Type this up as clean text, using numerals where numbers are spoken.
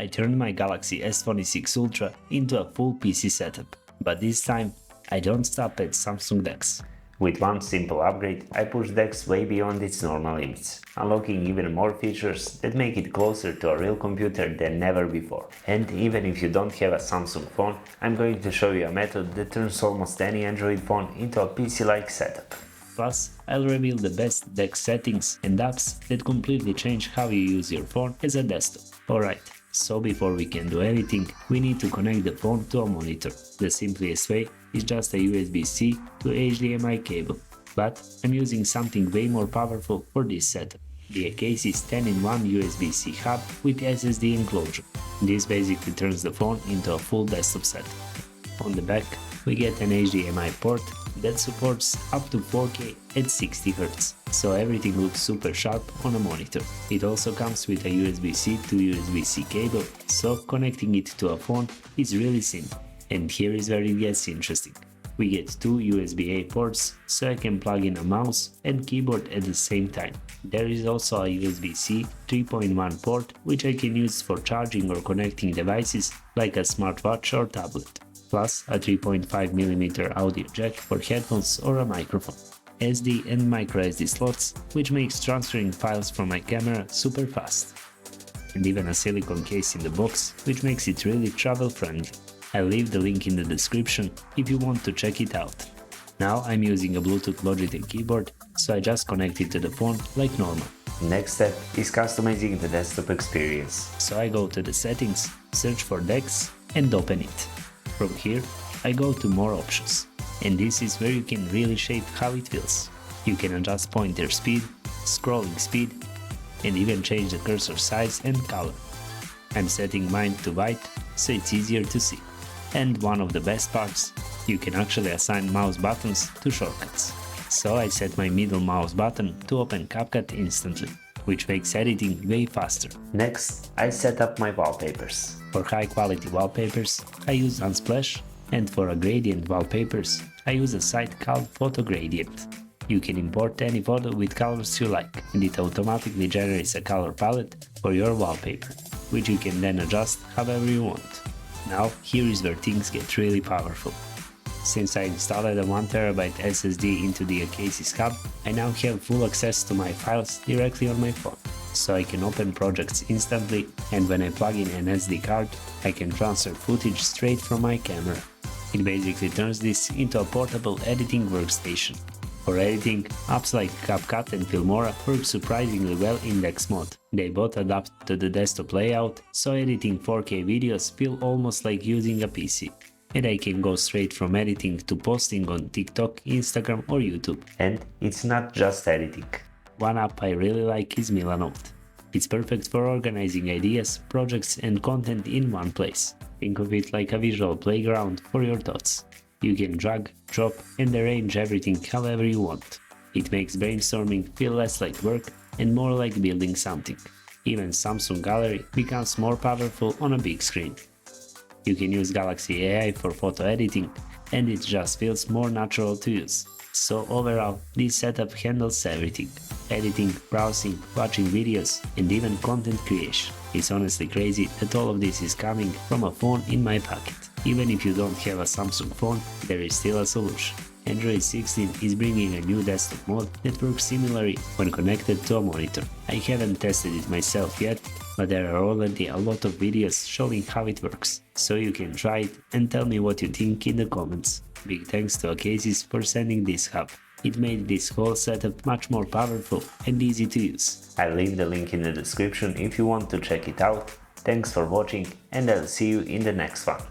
I turned my Galaxy S26 Ultra into a full PC setup, but this time I don't stop at SamsungDeX. With one simple upgrade, I pushed DeX way beyond its normal limits, unlocking even more features that make it closer to a real computer than ever before. And even if you don't have a Samsung phone, I'm going to show you a method that turns almost any Android phone into a PC-like setup. Plus, I'll reveal the best DeX settings and apps that completely change how you use your phone as a desktop. Alright, so before we can do anything, we need to connect the phone to a monitor. The simplest way is just a USB-C to HDMI cable, but I'm using something way more powerful for this setup. The Acasis 10-in-1 USB-C hub with SSD enclosure. This basically turns the phone into a full desktop setup. On the back, we get an HDMI port that supports up to 4K at 60Hz, so everything looks super sharp on a monitor. It also comes with a USB-C to USB-C cable, so connecting it to a phone is really simple. And here is where it gets interesting. We get two USB-A ports, so I can plug in a mouse and keyboard at the same time. There is also a USB-C 3.1 port, which I can use for charging or connecting devices like a smartwatch or tablet. Plus a 3.5mm audio jack for headphones or a microphone. SD and microSD slots, which makes transferring files from my camera super fast. And even a silicone case in the box, which makes it really travel-friendly. I'll leave the link in the description if you want to check it out. Now I'm using a Bluetooth Logitech keyboard, so I just connect it to the phone like normal. Next step is customizing the desktop experience. So I go to the settings, search for DeX and open it. From here, I go to more options, and this is where you can really shape how it feels. You can adjust pointer speed, scrolling speed, and even change the cursor size and color. I'm setting mine to white, so it's easier to see. And one of the best parts, you can actually assign mouse buttons to shortcuts. So I set my middle mouse button to open CapCut instantly, which makes editing way faster. Next, I set up my wallpapers. For high quality wallpapers, I use Unsplash, and for a gradient wallpapers, I use a site called Photo Gradient. You can import any photo with colors you like, and it automatically generates a color palette for your wallpaper, which you can then adjust however you want. Now, here is where things get really powerful. Since I installed a 1TB SSD into the Acasis hub, I now have full access to my files directly on my phone. So I can open projects instantly, and when I plug in an SD card, I can transfer footage straight from my camera. It basically turns this into a portable editing workstation. For editing, apps like CapCut and Filmora work surprisingly well in DeX mode. They both adapt to the desktop layout, so editing 4K videos feel almost like using a PC. And I can go straight from editing to posting on TikTok, Instagram or YouTube. And it's not just editing. One app I really like is Milanote. It's perfect for organizing ideas, projects and content in one place. Think of it like a visual playground for your thoughts. You can drag, drop and arrange everything however you want. It makes brainstorming feel less like work and more like building something. Even Samsung Gallery becomes more powerful on a big screen. You can use Galaxy AI for photo editing, and it just feels more natural to use. So overall, this setup handles everything: editing, browsing, watching videos, and even content creation. It's honestly crazy that all of this is coming from a phone in my pocket. Even if you don't have a Samsung phone, there is still a solution. Android 16 is bringing a new desktop mode that works similarly when connected to a monitor. I haven't tested it myself yet, but there are already a lot of videos showing how it works, so you can try it and tell me what you think in the comments. Big thanks to Acasis for sending this hub. It made this whole setup much more powerful and easy to use. I'll leave the link in the description if you want to check it out. Thanks for watching, and I'll see you in the next one.